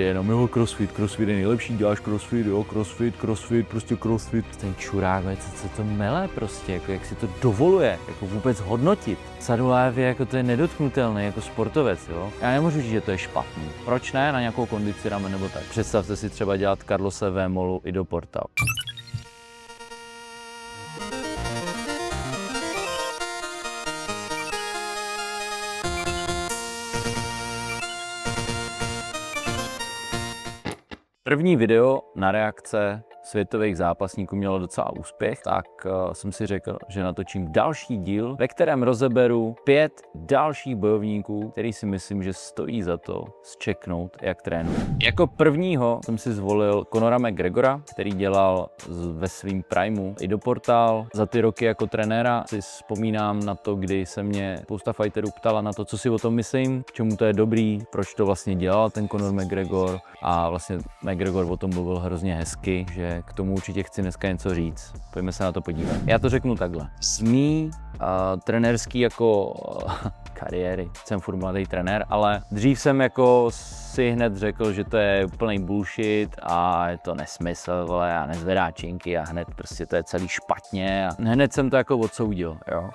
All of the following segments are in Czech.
Jenom jo, crossfit je nejlepší, děláš crossfit, jo, crossfit, prostě crossfit. Ten čurák, co to mele prostě, jako jak si to dovoluje, jako vůbec hodnotit. Sadulájev je jako to je nedotknutelný jako sportovec, jo. Já nemůžu říct, že to je špatný. Proč ne na nějakou kondici ramen nebo tak? Představte si třeba dělat Carlose Vémolu i do Portal. První video na reakce světových zápasníků mělo docela úspěch, tak jsem si řekl, že natočím další díl, ve kterém rozeberu 5 dalších bojovníků, který si myslím, že stojí za to zčeknout, jak trénují. Jako prvního jsem si zvolil Conora McGregora, který dělal ve svým primu i do Portal. Za ty roky jako trenéra si vzpomínám na to, kdy se mě spousta fighterů ptala na to, co si o tom myslím, k čemu to je dobrý, proč to vlastně dělal ten Conor McGregor, a vlastně McGregor o tom mluvil hrozně hezky, že k tomu určitě chci dneska něco říct. Pojďme se na to podívat. Já to řeknu takhle. Z mý trenérský jako kariéry, jsem furt mladý trenér, ale dřív jsem jako si hned řekl, že to je úplný bullshit a je to nesmysl, vole, a nezvedá činky a hned prostě to je celý špatně a hned jsem to jako odsoudil, jo.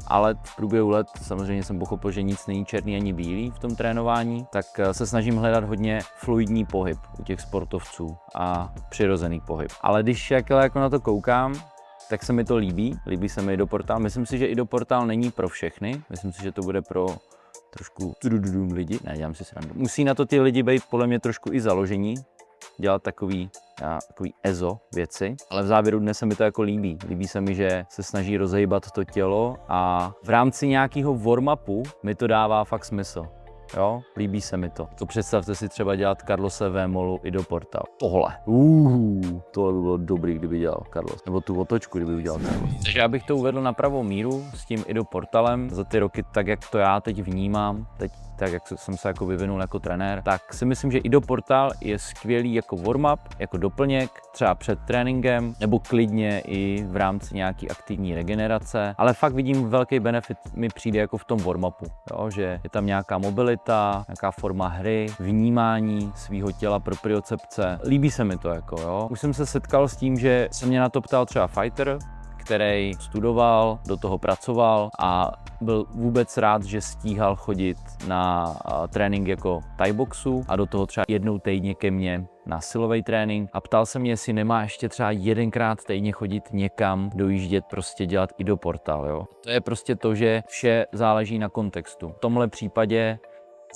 Ale v průběhu let samozřejmě jsem pochopil, že nic není černý ani bílý v tom trénování, tak se snažím hledat hodně fluidní pohyb u těch sportovců a přirozený pohyb. Ale když jako na to koukám, tak se mi to líbí se mi i do Portal. Myslím si, že i do Portal není pro všechny, myslím si, že to bude pro trošku lidi, ne, dělám si srandu. Musí na to ty lidi být podle mě trošku i založení, dělat takový EZO věci, ale v závěru dne se mi to jako líbí. Líbí se mi, že se snaží rozhýbat to tělo a v rámci nějakého warm-upu mi to dává fakt smysl. Jo, líbí se mi to. To představte si třeba dělat Carlose Vémolu i do Portal. Tohle by bylo dobrý, kdyby dělal Carlos. Nebo tu otočku, kdyby udělal Carlos. Takže já bych to uvedl na pravou míru s tím i do Portalem. Za ty roky, tak jak to já teď vnímám, tak jak jsem se jako vyvinul jako trenér, tak si myslím, že i do Portal je skvělý jako warm-up, jako doplněk, třeba před tréninkem, nebo klidně i v rámci nějaký aktivní regenerace. Ale fakt vidím velký benefit mi přijde jako v tom warm-upu, jo? Že je tam nějaká mobilita, nějaká forma hry, vnímání svého těla, propriocepce. Líbí se mi to jako, jo. Už jsem se setkal s tím, že se mě na to ptal třeba fighter, který studoval, do toho pracoval a byl vůbec rád, že stíhal chodit na trénink jako thaiboxu a do toho třeba jednou týdně ke mně na silový trénink a ptal se mě, jestli nemá ještě třeba jedenkrát týdně chodit někam, dojíždět, prostě dělat i do Portal, jo. To je prostě to, že vše záleží na kontextu. V tomhle případě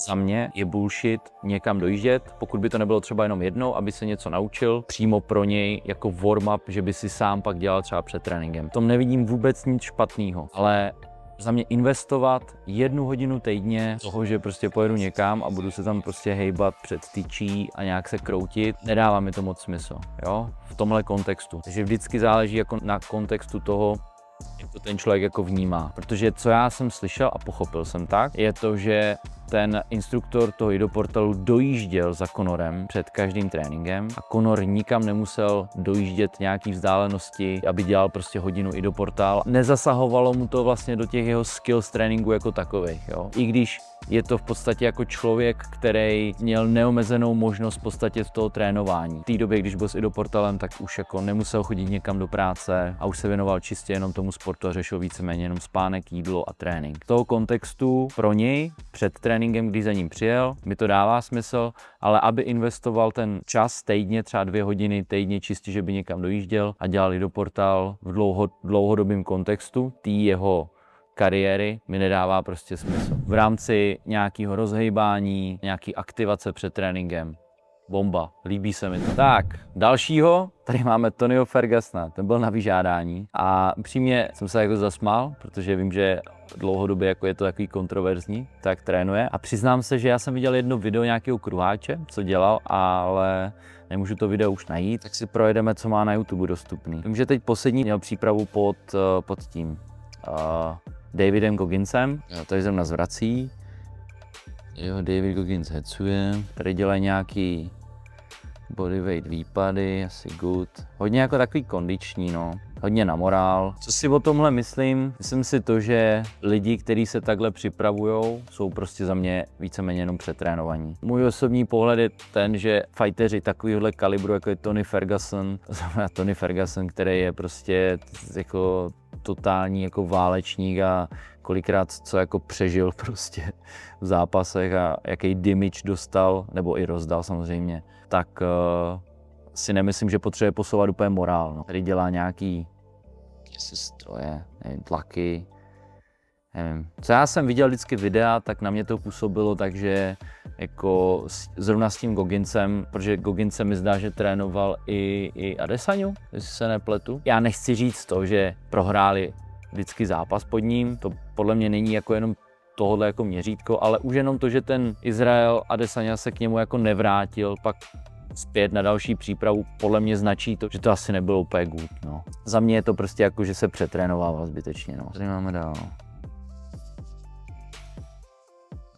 za mě je bullshit někam dojíždět, pokud by to nebylo třeba jenom jednou, aby se něco naučil, přímo pro něj jako warm-up, že by si sám pak dělal třeba před tréninkem. V tom nevidím vůbec nic špatného, ale za mě investovat 1 hodinu týdně toho, že prostě pojedu někam a budu se tam prostě hejbat před tyčí a nějak se kroutit, nedává mi to moc smysl, jo, v tomhle kontextu. Takže vždycky záleží jako na kontextu toho, jak to ten člověk jako vnímá. Protože co já jsem slyšel a pochopil jsem tak, je to, že ten instruktor toho i do Portalu dojížděl za Conorem před každým tréninkem a Conor nikam nemusel dojíždět nějaký vzdálenosti, aby dělal prostě hodinu i do Portal. Nezasahovalo mu to vlastně do těch jeho skills tréninku jako takových, jo. I když je to v podstatě jako člověk, který měl neomezenou možnost v podstatě v toho trénování. V té době, když byl s i do Portalem, tak už jako nemusel chodit někam do práce a už se věnoval čistě jenom tomu sportu a řešil víceméně jenom spánek, jídlo a trénink. V toho kontextu pro něj před tréninkem, když za ním přijel, mi to dává smysl, ale aby investoval ten čas týdně, třeba 2 hodiny týdně čistě, že by někam dojížděl a dělal i do Portal v dlouhodobém kontextu, jeho kariéry mi nedává prostě smysl. V rámci nějakého rozhejbání, nějaký aktivace před tréninkem. Bomba, líbí se mi to. Tak, dalšího, tady máme Tonyho Fergusona, ten byl na vyžádání a upřímně jsem se jako zasmál, protože vím, že dlouhodobě jako je to takový kontroverzní, tak trénuje a přiznám se, že já jsem viděl jedno video nějakého kruháče, co dělal, ale nemůžu to video už najít, tak si projedeme, co má na YouTube dostupný. Vím, že teď poslední měl přípravu pod tím Davidem Gogginsem, tady zrovna zvrací. Jo, David Goggins hecuje, tady dělají nějaký bodyweight výpady, asi good. Hodně jako takový kondiční, no. hodně na morál. Co si o tomhle myslím? Myslím si to, že lidi, kteří se takhle připravujou, jsou prostě za mě víceméně jenom přetrénovaní. Můj osobní pohled je ten, že fighteři takovýhle kalibru, jako je Tony Ferguson, který je prostě jako totální jako válečník a kolikrát co jako přežil prostě v zápasech a jaký damage dostal, nebo i rozdal samozřejmě, tak si nemyslím, že potřebuje posouvat úplně morál. No. Tady dělá nějaký stroje, nevím, tlaky, nevím. Co já jsem viděl vždycky videa, tak na mě to působilo tak, že jako zrovna s tím Gogginsem, protože Goggins se mi zdá, že trénoval i Adesanyu, jestli se nepletu. Já nechci říct to, že prohráli vždycky zápas pod ním, to podle mě není jako jenom tohle jako měřítko, ale už jenom to, že ten Izrael Adesanya se k němu jako nevrátil, pak zpět na další přípravu, podle mě značí to, že to asi nebylo úplně good, no. Za mě je to prostě jako, že se přetrénovával zbytečně, no. Tady máme dál.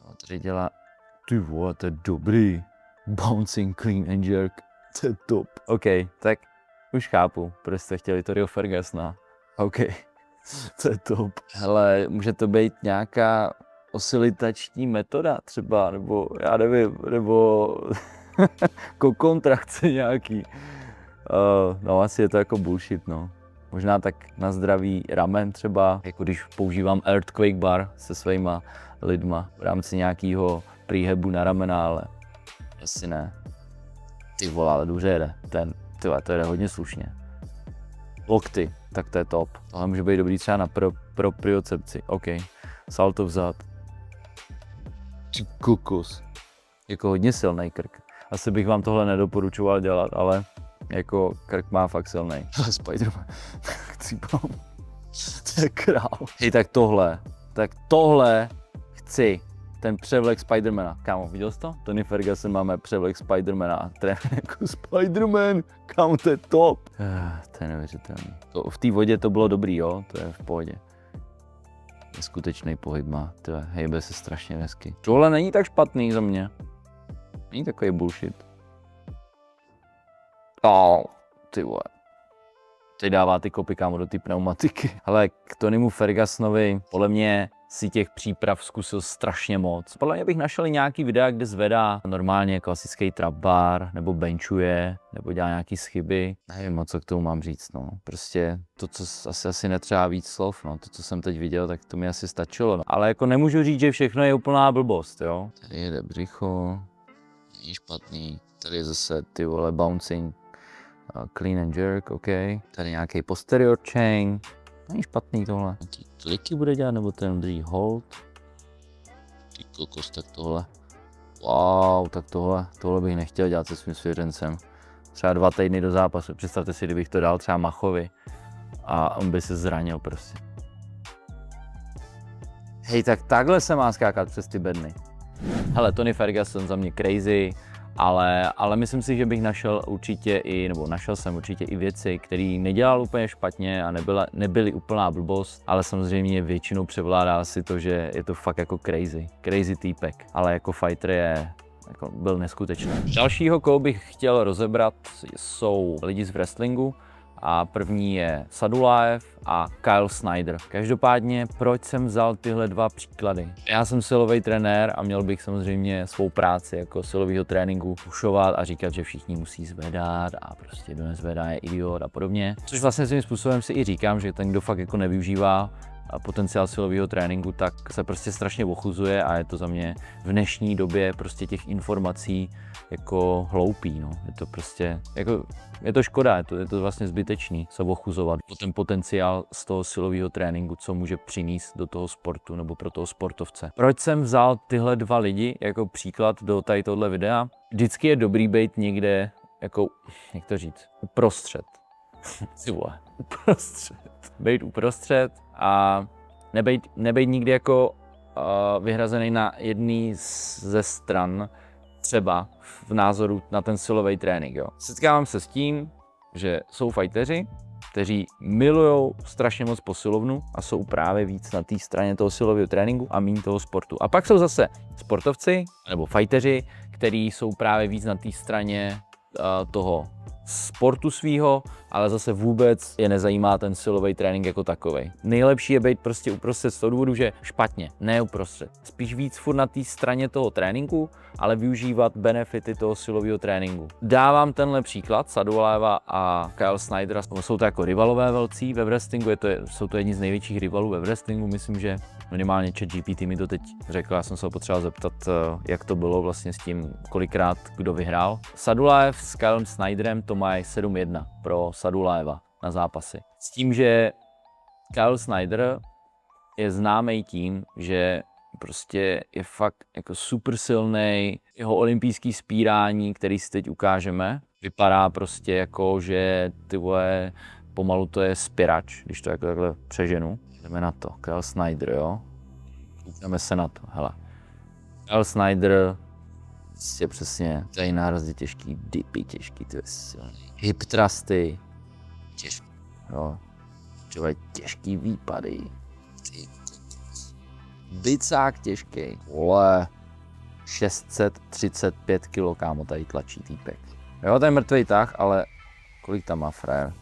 No, tady dělá... Ty vole, to je dobrý. Bouncing clean and jerk. To je top. OK, tak už chápu, proč jste chtěli Toryho Fergusona. OK, to je top. Hele, může to být nějaká oscilitační metoda třeba, nebo já nevím, nebo kontrakce nějaký. No asi je to jako bullshit, no. Možná tak na zdraví ramen třeba, jako když používám Earthquake Bar se svýma lidma v rámci nějakého prehabu na ramena, ale asi ne. Ty vole, ale dobře jede. To jede hodně slušně. Lokty, tak to je top. Tohle může být dobrý třeba na propriocepci. OK. Salto vzad. Ty kokos. Jako hodně silný krk. Asi bych vám tohle nedoporučoval dělat, ale jako krk má fakt silný. Spider-Man. To je král. Hej, tak tohle chci. Ten převlek Spidermana. Kámo, viděl jsi to? Tony Ferguson máme převlek Spidermana a trénuje jako Spiderman. Kámo, to je top. To je neuvěřitelný. V té vodě to bylo dobrý, jo? To je v pohodě. Neskutečný pohyb má. Hejbe se strašně hezky. Tohle není tak špatný za mě. Není takový bullshit. Ty vole. Teď dává ty kopy, kámo, do ty pneumatiky. Ale k Tonymu Fergusonovi podle mě si těch příprav zkusil strašně moc. Podle mě bych našel i nějaký videa, kde zvedá normálně klasický trap bar, nebo benchuje, nebo dělá nějaký chyby. Nevím, co k tomu mám říct, no. Prostě to, co asi netřeba víc slov, no. To, co jsem teď viděl, tak to mi asi stačilo. No. Ale jako nemůžu říct, že všechno je úplná blbost, jo. Tady jede břicho, není špatný. Tady je zase ty vole bouncing, clean and jerk, OK. Tady nějaký posterior chain. Není špatný tohle. Ty kliky bude dělat, nebo ten druhý hold? Ty kokos, tak tohle. Wow, tak tohle bych nechtěl dělat se svým svěřencem. Třeba 2 týdny do zápasu. Představte si, kdybych to dal třeba Machovi a on by se zranil prostě. Hej, tak takhle se má skákat přes ty bedny. Hele, Tony Ferguson za mě crazy. Ale myslím si, že bych našel jsem určitě i věci, které nedělal úplně špatně a nebyly úplná blbost, ale samozřejmě většinou převládá asi to, že je to fakt jako crazy týpek, ale jako fighter byl neskutečný. Dalšího, koho bych chtěl rozebrat, jsou lidi z wrestlingu. A první je Sadulaev a Kyle Snyder. Každopádně, proč jsem vzal tyhle 2 příklady? Já jsem silový trenér a měl bych samozřejmě svou práci jako silového tréninku pušovat a říkat, že všichni musí zvedat a prostě kdo nezvedá je idiot a podobně. Což vlastně svým způsobem si i říkám, že ten, kdo fakt jako nevyužívá potenciál silového tréninku, tak se prostě strašně ochuzuje a je to za mě v dnešní době prostě těch informací jako hloupý, no. Je to prostě, jako, je to škoda, je to vlastně zbytečný se ochuzovat o ten potenciál z toho silového tréninku, co může přinést do toho sportu nebo pro toho sportovce. Proč jsem vzal tyhle 2 lidi jako příklad do tady tohle videa? Vždycky je dobrý být někde, jako, jak to říct, uprostřed. Být uprostřed a nebejt nikdy jako vyhrazený na jedný ze stran, třeba v názoru na ten silový trénink. Jo. Setkávám se s tím, že jsou fighteři, kteří milujou strašně moc posilovnu a jsou právě víc na té straně toho silového tréninku a méně toho sportu. A pak jsou zase sportovci nebo fighteři, kteří jsou právě víc na té straně toho sportu svýho ale zase vůbec je nezajímá ten silový trénink jako takovej. Nejlepší je být prostě uprostřed z toho důvodu, že špatně, ne uprostřed. Spíš víc furt na té straně toho tréninku, ale využívat benefity toho silového tréninku. Dávám tenhle příklad, Sadulayeva a Kyle Snyder, jsou to jako rivalové velcí ve wrestlingu, jsou to jedni z největších rivalů ve wrestlingu, myslím, že minimálně ChatGPT mi to teď řekl, já jsem se ho potřeboval zeptat, jak to bylo vlastně s tím, kolikrát kdo vyhrál. Sadulayev s Kylem Snyderem to mají 7-1 pro Sadulayeva na zápasy. S tím, že Kyle Snyder je známý tím, že prostě je fakt jako super silný, jeho olympijský spírání, který si teď ukážeme, vypadá prostě jako, že ty vole, pomalu to je spěrač, když to jako takhle přeženu. Jdeme na to, Kyle Snyder, jo. Koukneme se na to, hele. Kyle Snyder je přesně, tady nárazně těžký, dipy těžký, to je silný. Hip thrusty, těžký, jo. Třeba těžký výpady. Bicák těžký, vole. 635 kg, kámo, tady tlačí týpek. Jo, to je mrtvej tah, ale kolik tam má frajer?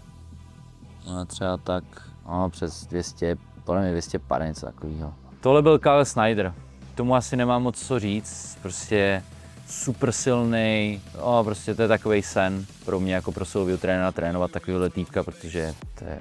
No, třeba tak, no, přes 200, podle mě 250, něco takového. Tohle byl Kyle Snyder. Tomu asi nemám moc co říct, prostě super silný, no, prostě to je takovej sen pro mě jako pro silového trenéra trénovat takovýhle týpka, protože to je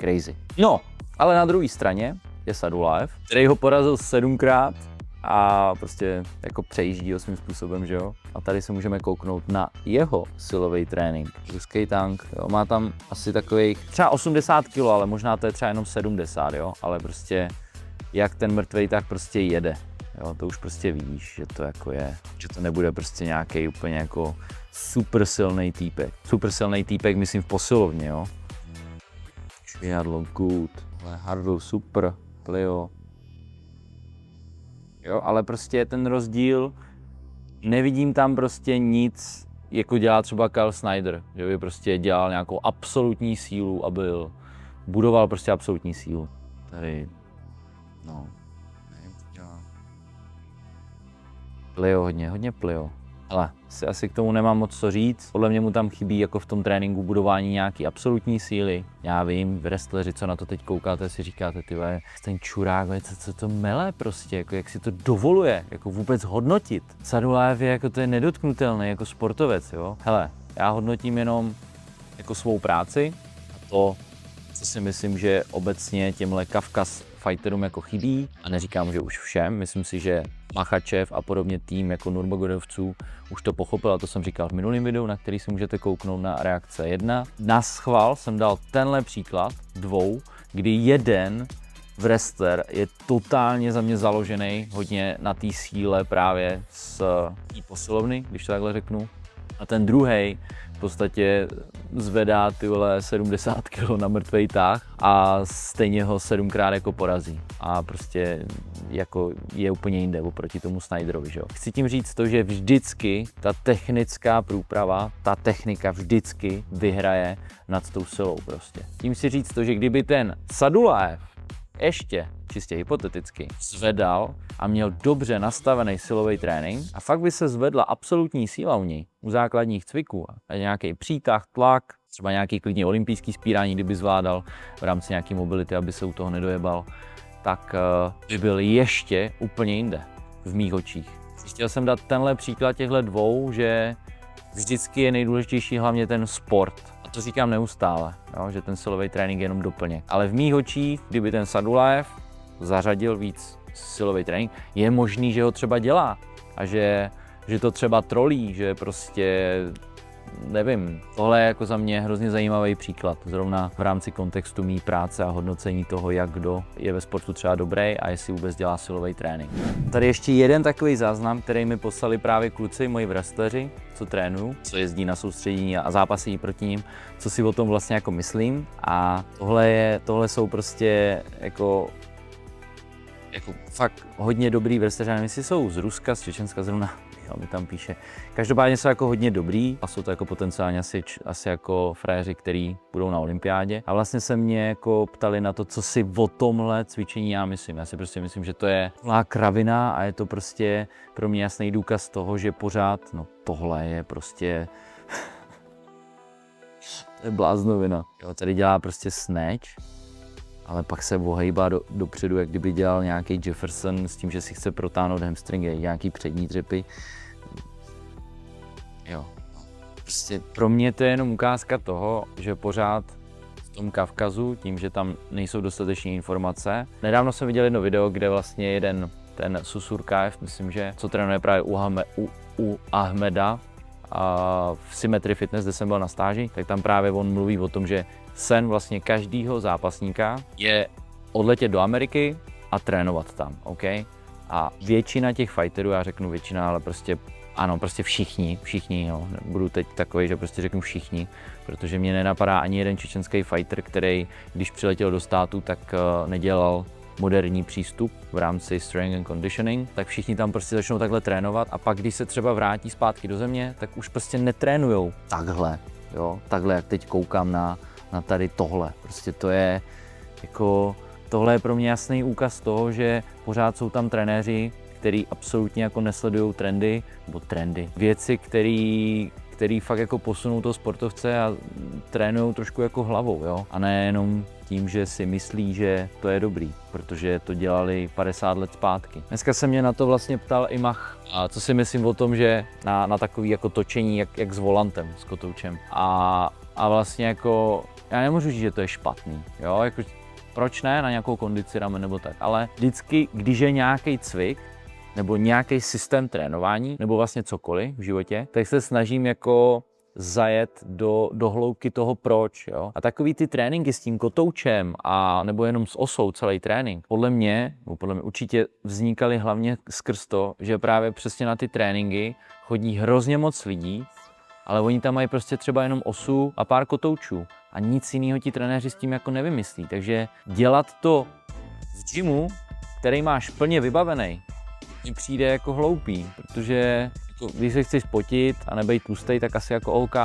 crazy. No, ale na druhé straně je Sadulayev, který ho porazil 7krát a prostě jako přejíždí ho svým způsobem, že jo. A tady se můžeme kouknout na jeho silový trénink. Ruský tank, jo, má tam asi takových třeba 80 kg, ale možná to je třeba jenom 70, jo, ale prostě jak ten mrtvej tak prostě jede. Jo, to už prostě vidíš, že to jako je, že to nebude prostě nějaký úplně jako super silný týpek. Super silný týpek, myslím v posilovně, jo. Švihadlo, good, Hardl, super, Plio. Jo, ale prostě ten rozdíl, nevidím tam prostě nic, jako dělá třeba Kyle Snyder, že by prostě dělal nějakou absolutní sílu a budoval prostě absolutní sílu. Tady, no, nevím, co dělá. Plio, hodně Plio. Ale asi k tomu nemám moc co říct. Podle mě mu tam chybí jako v tom tréninku budování nějaký absolutní síly. Já vím, wrestleri, co na to teď koukáte, si říkáte, ty vole, ten čurák, co to mele prostě, jako jak si to dovoluje, jako vůbec hodnotit. Sadulayev je jako to je nedotknutelný jako sportovec, jo. Hele, já hodnotím jenom jako svou práci a to, co si myslím, že obecně těmhle Kavkaz fighterům jako chybí, a neříkám, že už všem, myslím si, že Makhačev a podobně tým jako Nurmagomedovců už to pochopil, a to jsem říkal v minulém videu, na který si můžete kouknout na reakce 1. Na schvál jsem dal tenhle příklad 2, kdy jeden wrestler je totálně za mě založený hodně na té síle právě z té posilovny, když to takhle řeknu, a ten druhej v podstatě zvedá ty vole 70 kg na mrtvej tah a stejně ho 7krát jako porazí. A prostě jako je úplně jinde oproti tomu Snyderovi, že jo. Chci tím říct to, že vždycky ta technická průprava, ta technika vždycky vyhraje nad tou silou prostě. Tím si říct to, že kdyby ten Sadulayev ještě čistě hypoteticky zvedal a měl dobře nastavený silový trénink a fakt by se zvedla absolutní síla u něj, u základních cviků a nějaký přítah, tlak, třeba nějaký klidně olympijský spírání, kdyby zvládal v rámci nějaké mobility, aby se u toho nedojebal, tak by byl ještě úplně jinde v mých očích. Chtěl jsem dát tenhle příklad těchto dvou, že vždycky je nejdůležitější hlavně ten sport. A to říkám neustále, jo, že ten silový trénink je jenom doplněk. Ale v mých očích, kdyby ten Sadulayev zařadil víc silový trénink, je možný, že ho třeba dělá a že to třeba trolí, že prostě nevím. Tohle je jako za mě hrozně zajímavý příklad, zrovna v rámci kontextu mý práce a hodnocení toho, jak kdo je ve sportu třeba dobrý a jestli vůbec dělá silový trénink. Tady ještě jeden takový záznam, který mi poslali právě kluci, moji wrestleri, co trénuju, co jezdí na soustředění a zápasí proti ním, co si o tom vlastně jako myslím. A tohle jsou prostě jako fakt hodně dobrý wrestleri, nevím, jestli jsou z Ruska, z Čečenska zrovna. Mi tam píše. Každopádně jsou jako hodně dobrý a jsou to jako potenciálně asi jako frajeři, který budou na olympiádě. A vlastně se mě jako ptali na to, co si o tomhle cvičení já myslím. Já si prostě myslím, že to je plná kravina a je to prostě pro mě jasný důkaz toho, že pořád, no tohle je prostě To je bláznovina. Jo, tady dělá prostě snatch, ale pak se ohejbá dopředu, jak kdyby dělal nějaký Jefferson s tím, že si chce protáhnout hamstringy, nějaký přední dřepy. Jo. Prostě pro mě to je jenom ukázka toho, že pořád v tom Kavkazu, tím, že tam nejsou dostatečné informace. Nedávno jsem viděl jedno video, kde vlastně jeden ten Susurkaev, myslím, že co trénuje právě u Ahmeda a v Symmetry Fitness, kde jsem byl na stáži, tak tam právě on mluví o tom, že sen vlastně každého zápasníka je odletět do Ameriky a trénovat tam, OK? A většina těch fighterů, já řeknu většina, ale prostě ano, prostě všichni, jo, budu teď takový, že prostě řeknu všichni, protože mě nenapadá ani jeden čečenský fighter, který, když přiletěl do státu, tak nedělal moderní přístup v rámci strength and conditioning, tak všichni tam prostě začnou takhle trénovat a pak, když se třeba vrátí zpátky do země, tak už prostě netrénujou takhle, jo, takhle, jak teď koukám na tady tohle. Prostě to je jako, tohle je pro mě jasný úkaz toho, že pořád jsou tam trenéři, který absolutně jako nesledují trendy, věci, který fakt jako posunou toho sportovce a trénují trošku jako hlavou, jo, a ne jenom tím, že si myslí, že to je dobrý, protože to dělali 50 let zpátky. Dneska se mě na to vlastně ptal i Mach, a co si myslím o tom, že na takový jako točení, jak s volantem, s kotoučem. A vlastně jako, já nemůžu říct, že to je špatný, jo, jako proč ne na nějakou kondici ramen nebo tak, ale vždycky, když je nějaký cvik, nebo nějaký systém trénování, nebo vlastně cokoliv v životě, tak se snažím jako zajet do hloubky toho proč, jo. A takový ty tréninky s tím kotoučem a nebo jenom s osou celý trénink, podle mě určitě vznikaly hlavně skrz to, že právě přesně na ty tréninky chodí hrozně moc lidí, ale oni tam mají prostě třeba jenom osu a pár kotoučů a nic jiného ti trenéři s tím jako nevymyslí. Takže dělat to v gymu, který máš plně vybavený, mi přijde jako hloupý, protože jako, když se chceš potit a nebejt tlustej, tak asi jako OK,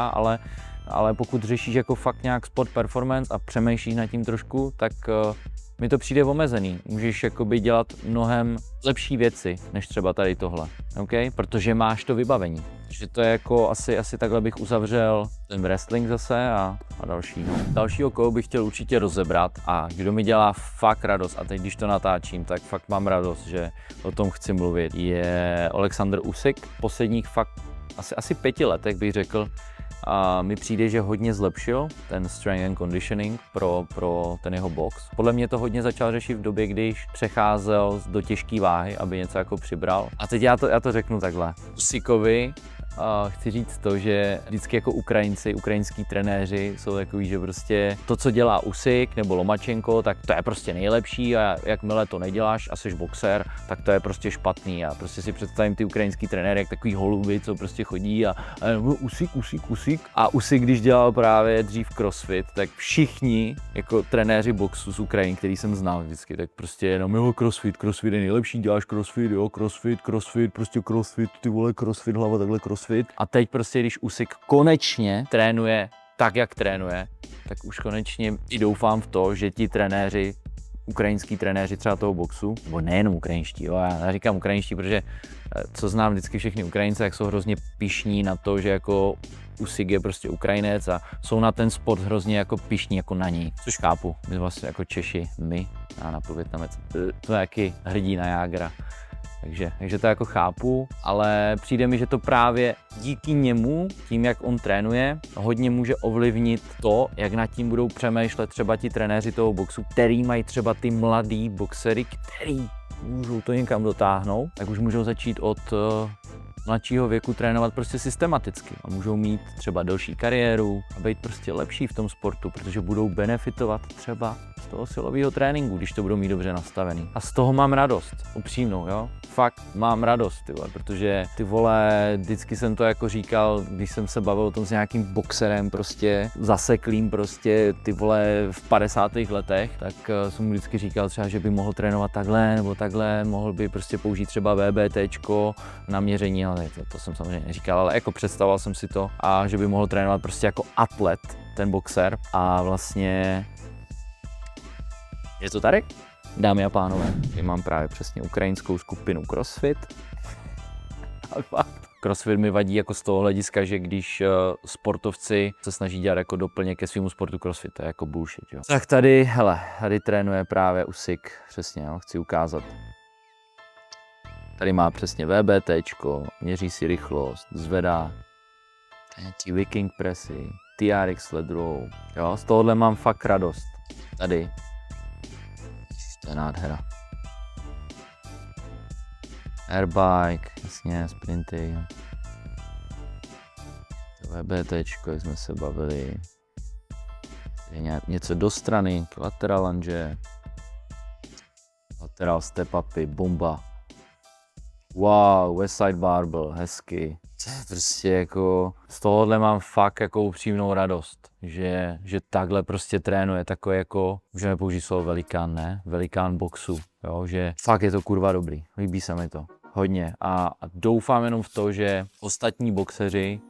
ale pokud řešíš jako fakt nějak sport performance a přemýšlíš nad tím trošku, tak mi to přijde omezený. Můžeš jakoby dělat mnohem lepší věci, než třeba tady tohle, OK? Protože máš to vybavení. Takže to je jako asi takhle bych uzavřel ten wrestling zase a další. No. Dalšího, koho bych chtěl určitě rozebrat a kdo mi dělá fakt radost, a teď když to natáčím, tak fakt mám radost, že o tom chci mluvit, je Alexander Usyk. V posledních fakt asi 5 letech bych řekl, a mi přijde, že hodně zlepšil ten strength and conditioning pro ten jeho box. Podle mě to hodně začal řešit v době, když přecházel do těžké váhy, aby něco jako přibral. A teď já to řeknu takhle. Usykovi chci říct to, že vždycky jako ukrajinský trenéři jsou takový, že prostě to, co dělá Usyk nebo Lomačenko, tak to je prostě nejlepší a jakmile to neděláš a jsi boxer, tak to je prostě špatný. A prostě si představím ty ukrajinský trenéry jak takový holuby, co prostě chodí a Usyk. A Usyk, když dělal právě dřív crossfit, tak všichni jako trenéři boxu z Ukrajiny, který jsem znal vždycky, tak prostě jenom jo, crossfit je nejlepší, děláš crossfit, jo, crossfit, prostě crossfit, ty vole, crossfit, hlava takhle crossfit. A teď prostě, když Usyk konečně trénuje tak, jak trénuje, tak už konečně i doufám v to, že ti trenéři, ukrajinský trenéři třeba toho boxu, nebo nejenom ukrajinští, jo, já říkám ukrajinští, protože co znám vždycky všechny Ukrajince, jak jsou hrozně pyšní na to, že jako Usyk je prostě Ukrajinec a jsou na ten sport hrozně jako pyšní jako na ní, což chápu, my vlastně jako Češi, já na Větnamec, to je jaký hrdí na Jágra. Takže to jako chápu, ale přijde mi, že to právě díky němu, tím jak on trénuje, hodně může ovlivnit to, jak nad tím budou přemýšlet třeba ti trenéři toho boxu, který mají třeba ty mladý boxery, který můžou to někam dotáhnout, tak už můžou začít od mladšího věku trénovat prostě systematicky a můžou mít třeba delší kariéru a být prostě lepší v tom sportu, protože budou benefitovat třeba z toho silového tréninku, když to budou mít dobře nastavený. A z toho mám radost, upřímnou, jo. Fakt mám radost, ty vole, protože ty vole, vždycky jsem to jako říkal, když jsem se bavil o tom s nějakým boxerem prostě zaseklým prostě ty vole v 50. letech, tak jsem mu vždycky říkal třeba, že by mohl trénovat takhle nebo takhle, mohl by prostě použít třeba VBTčko na měření, ale to jsem samozřejmě neříkal, ale jako představoval jsem si to a že by mohl trénovat prostě jako atlet, ten boxer a vlastně je to tady? Dámy a pánové, já mám právě přesně ukrajinskou skupinu CrossFit. A fakt CrossFit mi vadí jako z toho hlediska, že když sportovci se snaží dělat jako doplněk ke svému sportu CrossFit, to je jako bullshit, jo. Tak tady, hele, tady trénuje právě Usyk, přesně, jo, chci ukázat. Tady má přesně VBTčko, měří si rychlost, zvedá Viking pressy, TRX sled row, jo, z tohohle mám fakt radost. Tady, to je nádhera. Airbike, jasně, sprinty. To VBTčko, jak jsme se bavili. Je něco do strany, lateral lunge, lateral step upy, bomba. Wow, west side barbell, hezky. To je prostě jako, z tohohle mám fakt jako upřímnou radost, že takhle prostě trénuje takový jako, můžeme použít slovo velikán, ne? Velikán boxu, jo, že fakt je to kurva dobrý, líbí se mi to, hodně a doufám jenom v to, že ostatní boxeři,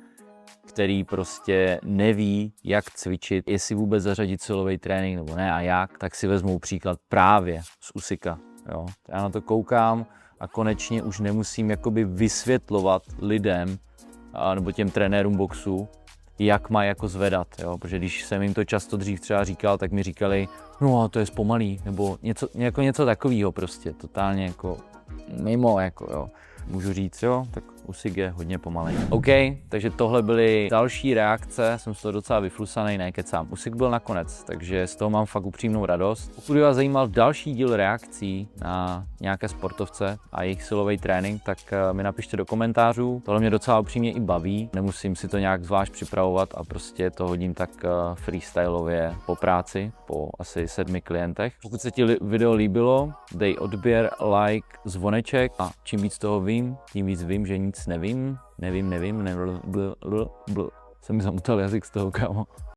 který prostě neví, jak cvičit, jestli vůbec zařadit silový trénink nebo ne a jak, tak si vezmou příklad právě z Usyka, jo. Já na to koukám a konečně už nemusím jakoby vysvětlovat lidem nebo těm trenérům boxu, jak má jako zvedat, jo? Protože když jsem jim to často dřív třeba říkal, tak mi říkali, no a to je zpomalý, nebo něco takového prostě, totálně jako mimo, jako jo. Můžu říct, jo, tak Usyk je hodně pomalej. OK, takže tohle byly další reakce, jsem z toho docela vyflusaný, ne kecám. Usyk byl nakonec, takže z toho mám fakt upřímnou radost. Pokud vás zajímal další díl reakcí na nějaké sportovce a jejich silový trénink, tak mi napište do komentářů. Tohle mě docela upřímně i baví, nemusím si to nějak zvlášť připravovat a prostě to hodím tak freestyleově po práci, po asi 7 klientech. Pokud se ti video líbilo, dej odběr, like, zvoneček a čím víc toho vím, tím víc vím, že nic nevím, jsem mi zamutal jazyk z toho, kámo.